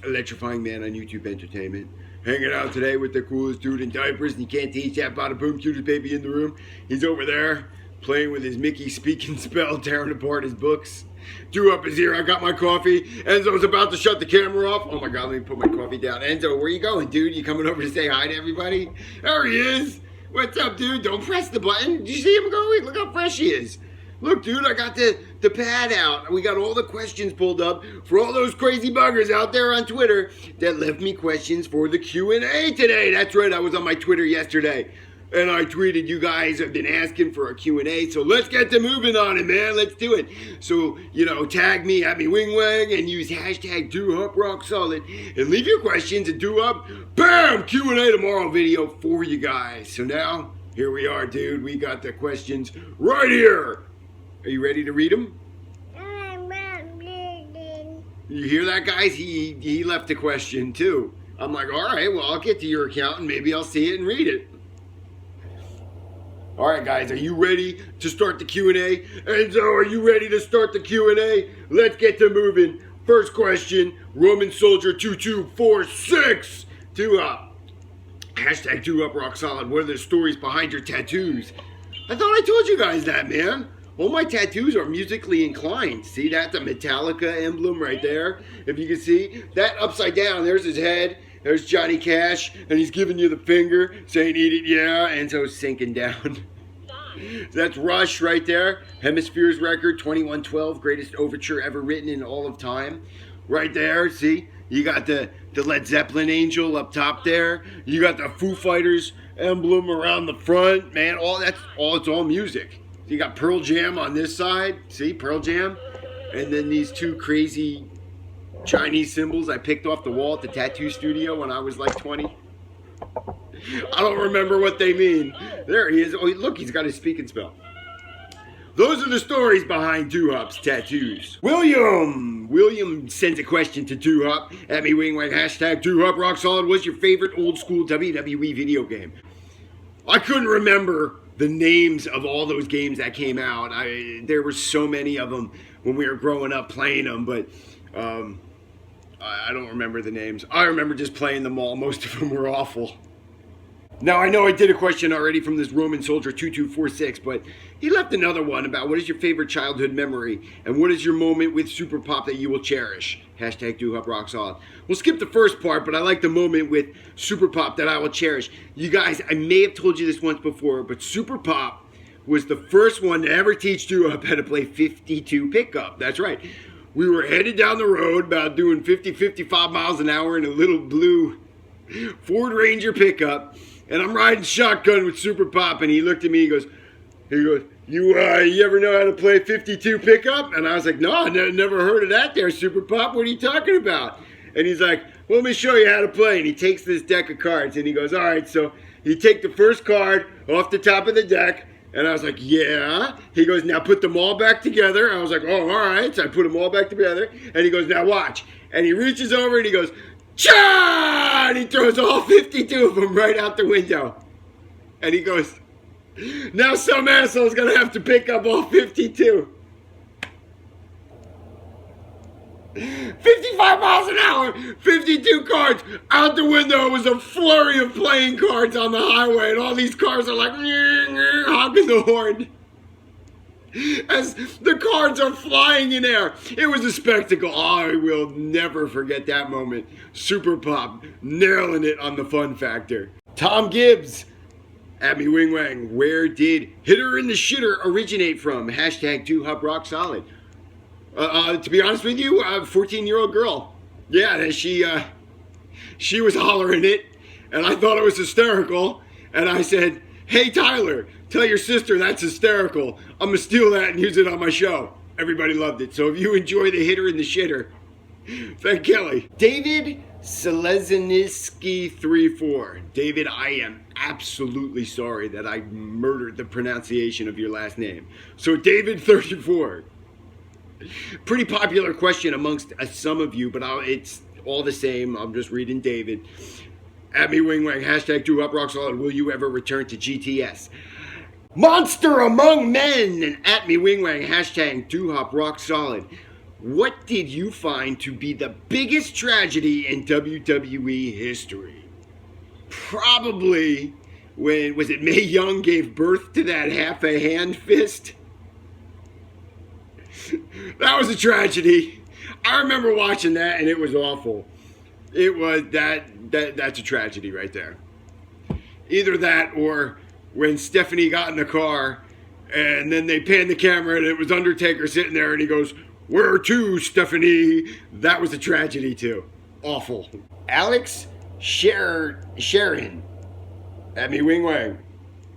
electrifying man on YouTube Entertainment. Hanging out today with the coolest dude in diapers, and you can't teach that bada boom, cutest baby in the room. He's over there playing with his Mickey speaking spell, tearing apart his books. Duhop is here. I got my coffee. Enzo's about to shut the camera off. Oh my God, let me put my coffee down. Enzo, where you going, dude? You coming over to say hi to everybody? There he is. What's up, dude? Don't press the button. Did you see him going? Look how fresh he is. Look, dude, I got the pad out. We got all the questions pulled up for all those crazy buggers out there on Twitter that left me questions for the Q&A today. That's right, I was on my Twitter yesterday, and I tweeted, you guys have been asking for a Q&A, so let's get to moving on it, man. Let's do it. So, tag me, at me wing wang, and use hashtag Duhop Rock Solid, and leave your questions at Duhop. Bam! Q&A tomorrow video for you guys. So now, here we are, dude. We got the questions right here. Are you ready to read them? I'm not reading. You hear that, guys? He left a question, too. I'm like, all right, well, I'll get to your account, and maybe I'll see it and read it. All right, guys, are you ready to start the Q&A? Enzo, are you ready to start the Q&A? Let's get to moving. First question, Roman Soldier 2246. Duhop. Hashtag Duhop Rock Solid. What are the stories behind your tattoos? I thought I told you guys that, man. All my tattoos are musically inclined. See, that's a Metallica emblem right there. If you can see, that upside down, there's his head. There's Johnny Cash, and he's giving you the finger, saying, eat it, yeah, and so sinking down. That's Rush right there. Hemispheres record, 2112, greatest overture ever written in all of time. Right there, see? You got the Led Zeppelin angel up top there. You got the Foo Fighters emblem around the front. Man, it's all music. You got Pearl Jam on this side. See, Pearl Jam. And then these two crazy Chinese symbols I picked off the wall at the tattoo studio when I was like 20. I don't remember what they mean. There he is. Oh, look, he's got his speaking spell. Those are the stories behind Duhop's tattoos. William sends a question to Duhop. At me wing wang, hashtag Duhop Rock Solid. What's your favorite old school WWE video game? I couldn't remember the names of all those games that came out. There were so many of them when we were growing up playing them, but I don't remember the names. I remember just playing them all. Most of them were awful. Now, I know I did a question already from this Roman Soldier 2246, but he left another one about what is your favorite childhood memory and what is your moment with Super Pop that you will cherish? Hashtag Duhop Rock Solid. We'll skip the first part, but I like the moment with Super Pop that I will cherish. You guys, I may have told you this once before, but Super Pop was the first one to ever teach Duhop how to play 52 pickup. That's right. We were headed down the road about doing 50, 55 miles an hour in a little blue Ford Ranger pickup. And I'm riding shotgun with Super Pop, and he looked at me, he goes, you ever know how to play 52 pickup? And I was like, no, I never heard of that there, Super Pop. What are you talking about? And he's like, well, let me show you how to play. And he takes this deck of cards, and he goes, all right, so you take the first card off the top of the deck. And I was like, yeah. He goes, now put them all back together. I was like, oh, all right. So I put them all back together. And he goes, now watch. And he reaches over, and he goes, cha! And he throws all 52 of them right out the window. And he goes, now some asshole's gonna have to pick up all 52. 55 miles an hour, 52 cards out the window. It was a flurry of playing cards on the highway, and all these cars are like honking the horn as the cards are flying in air. It was a spectacle. I will never forget that moment. Super Pop nailing it on the fun factor. Tom Gibbs, at me wing wang, where did Hitter in the Shitter originate from? Hashtag Duhop Rock Solid. To be honest with you, a 14-year-old girl. Yeah, she was hollering it, and I thought it was hysterical. And I said, hey, Tyler, tell your sister that's hysterical. I'm going to steal that and use it on my show. Everybody loved it. So if you enjoy the Hitter in the Shitter, thank Kelly. David Selezniski 34. David, I am absolutely sorry that I murdered the pronunciation of your last name. So David 34. Pretty popular question amongst some of you, but it's all the same. I'm just reading David. At me wing wang, hashtag Duhop Rock Solid. Will you ever return to GTS? Monster Among Men, and at me wing wang, hashtag Duhop Rock Solid. What did you find to be the biggest tragedy in WWE history? Probably when, was it Mae Young gave birth to that half a hand fist? That was a tragedy. I remember watching that and it was awful. It was that's a tragedy right there. Either that or when Stephanie got in the car and then they panned the camera and it was Undertaker sitting there and he goes, "Where to, Stephanie?" That was a tragedy too. Awful. Alex Sharon. At me wing wang.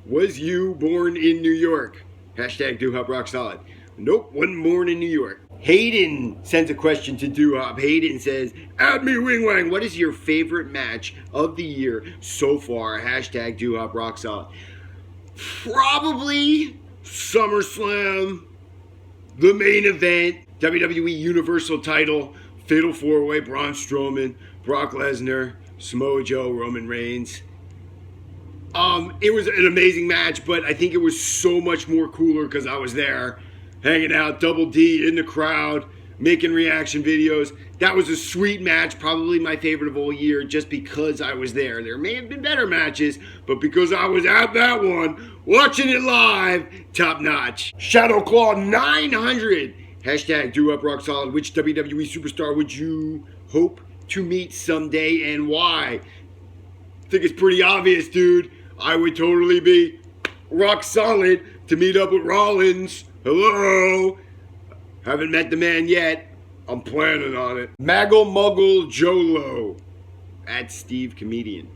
Was you born in New York? Hashtag Duhop Rock Solid. Nope, wasn't born in New York. Hayden sends a question to Duhop. Hayden says, "At me wing wang, what is your favorite match of the year so far? Hashtag Duhop Rock Solid." Probably SummerSlam, the main event, WWE Universal title, Fatal 4-Way, Braun Strowman, Brock Lesnar, Samoa Joe, Roman Reigns. It was an amazing match, but I think it was so much more cooler because I was there, hanging out, Double D in the crowd, making reaction videos. That was a sweet match, probably my favorite of all year, just because I was there. There may have been better matches, but because I was at that one, watching it live, top notch. Shadow Claw 900. Hashtag Duhop Rock Solid. Which WWE superstar would you hope to meet someday and why? I think it's pretty obvious, dude. I would totally be rock solid to meet up with Rollins. Hello. Haven't met the man yet. I'm planning on it. Maggle Muggle Jolo. At Steve Comedian.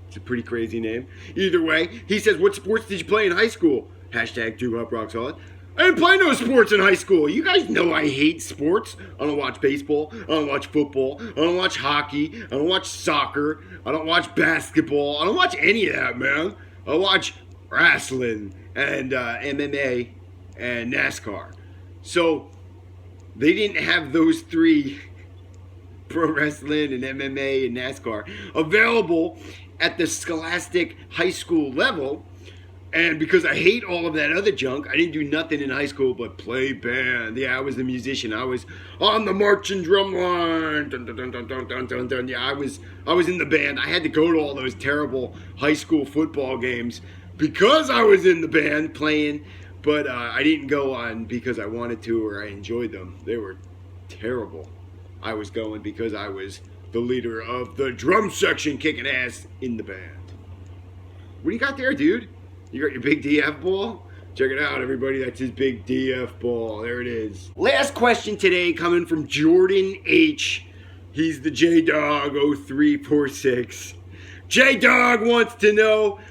It's a pretty crazy name. Either way, he says, "What sports did you play in high school?" Hashtag Duhop Rock Solid. I didn't play no sports in high school. You guys know I hate sports. I don't watch baseball. I don't watch football. I don't watch hockey. I don't watch soccer. I don't watch basketball. I don't watch any of that, man. I watch wrestling and MMA and NASCAR. So they didn't have those three, pro wrestling and MMA and NASCAR, available at the scholastic high school level. And because I hate all of that other junk, I didn't do nothing in high school but play band. Yeah, I was the musician. I was on the marching drum line. Dun, dun, dun, dun, dun, dun, dun, dun. Yeah, I was in the band. I had to go to all those terrible high school football games because I was in the band playing. But I didn't go on because I wanted to or I enjoyed them. They were terrible. I was going because I was the leader of the drum section kicking ass in the band. What do you got there, dude? You got your big DF ball? Check it out, everybody. That's his big DF ball. There it is. Last question today coming from Jordan H. He's the J-Dog 0346. J-Dog wants to know,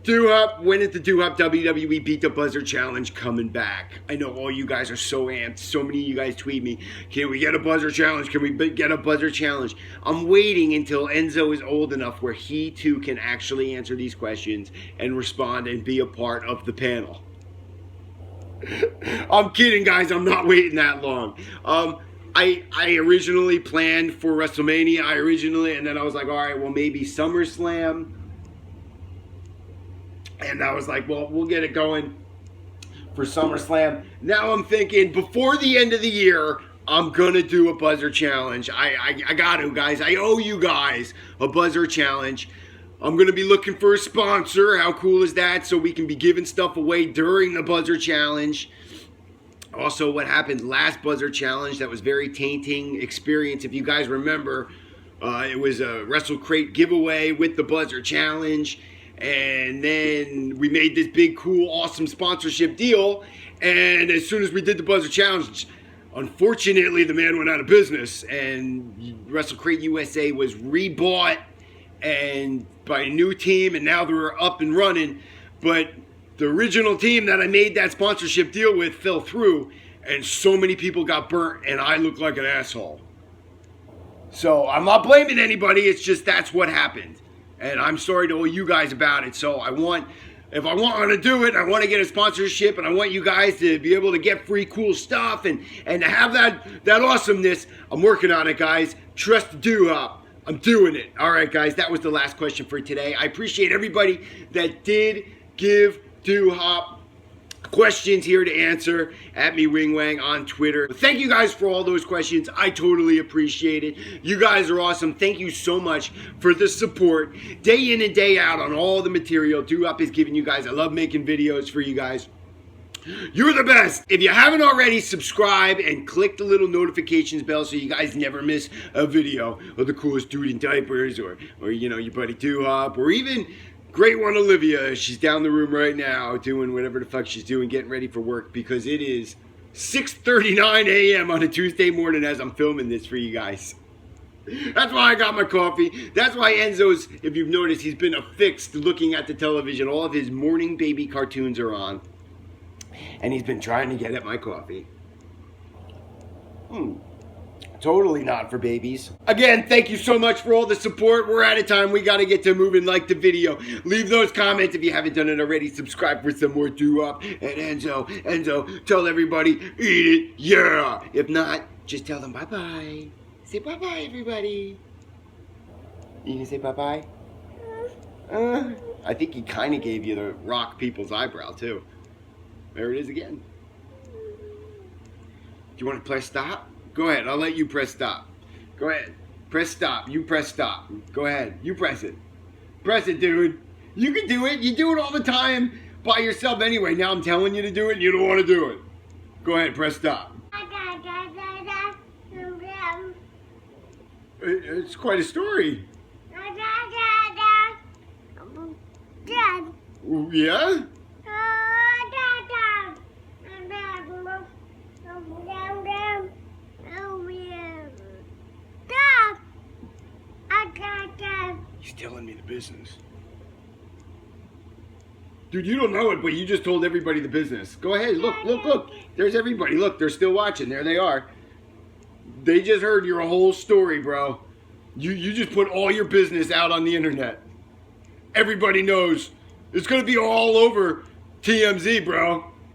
Duhop, when is the Duhop WWE Beat the Buzzer Challenge coming back? I know all you guys are so amped. So many of you guys tweet me, "Can we get a buzzer challenge? Can we get a buzzer challenge?" I'm waiting until Enzo is old enough where he too can actually answer these questions and respond and be a part of the panel. I'm kidding, guys. I'm not waiting that long. I originally planned for WrestleMania. And then I was like, all right, well, maybe SummerSlam. And I was like, well, we'll get it going for SummerSlam. Now I'm thinking, before the end of the year, I'm going to do a buzzer challenge. I got to, guys. I owe you guys a buzzer challenge. I'm going to be looking for a sponsor. How cool is that? So we can be giving stuff away during the buzzer challenge. Also, what happened last buzzer challenge, that was very tainting experience. If you guys remember, it was a WrestleCrate giveaway with the buzzer challenge. And then we made this big, cool, awesome sponsorship deal. And as soon as we did the buzzer challenge, unfortunately, the man went out of business. And WrestleCrate USA was rebought and by a new team. And now they're up and running. But the original team that I made that sponsorship deal with fell through. And so many people got burnt. And I look like an asshole. So I'm not blaming anybody. It's just that's what happened. And I'm sorry to all you guys about it. So if I want to do it, I want to get a sponsorship, and I want you guys to be able to get free cool stuff and to have that awesomeness. I'm working on it, guys. Trust Duhop. I'm doing it. All right, guys, that was the last question for today. I appreciate everybody that did give Duhop questions here to answer at me Wing Wang on Twitter. Thank you guys for all those questions. I totally appreciate it. You guys are awesome. Thank you so much for the support day in and day out on all the material Duhop is giving you guys. I love making videos for you guys. You're the best. If you haven't already, subscribe and click the little notifications bell so you guys never miss a video of the coolest dude in diapers, or you know, your buddy Duhop, or even great one Olivia. She's down the room right now doing whatever the fuck she's doing, getting ready for work, because it is 6:39 a.m. on a Tuesday morning as I'm filming this for you guys. That's why I got my coffee. That's why Enzo's, if you've noticed, he's been affixed looking at the television. All of his morning baby cartoons are on. And he's been trying to get at my coffee. Totally not for babies. Again, thank you so much for all the support. We're out of time. We got to get to moving. Like the video. Leave those comments if you haven't done it already. Subscribe for some more Duhop. And Enzo, tell everybody, eat it, yeah. If not, just tell them bye-bye. Say bye-bye, everybody. You gonna say bye-bye? I think he kind of gave you the rock people's eyebrow, too. There it is again. Do you want to press stop? Go ahead. I'll let you press stop. Go ahead. Press stop. You press stop. Go ahead. You press it. Press it, dude. You can do it. You do it all the time by yourself anyway. Now I'm telling you to do it and you don't want to do it. Go ahead. Press stop. It's quite a story. Yeah? He's telling me the business. Dude, you don't know it, but you just told everybody the business. Go ahead, look. There's everybody. Look, they're still watching. There they are. They just heard your whole story, bro. You just put all your business out on the internet. Everybody knows. It's going to be all over TMZ, bro.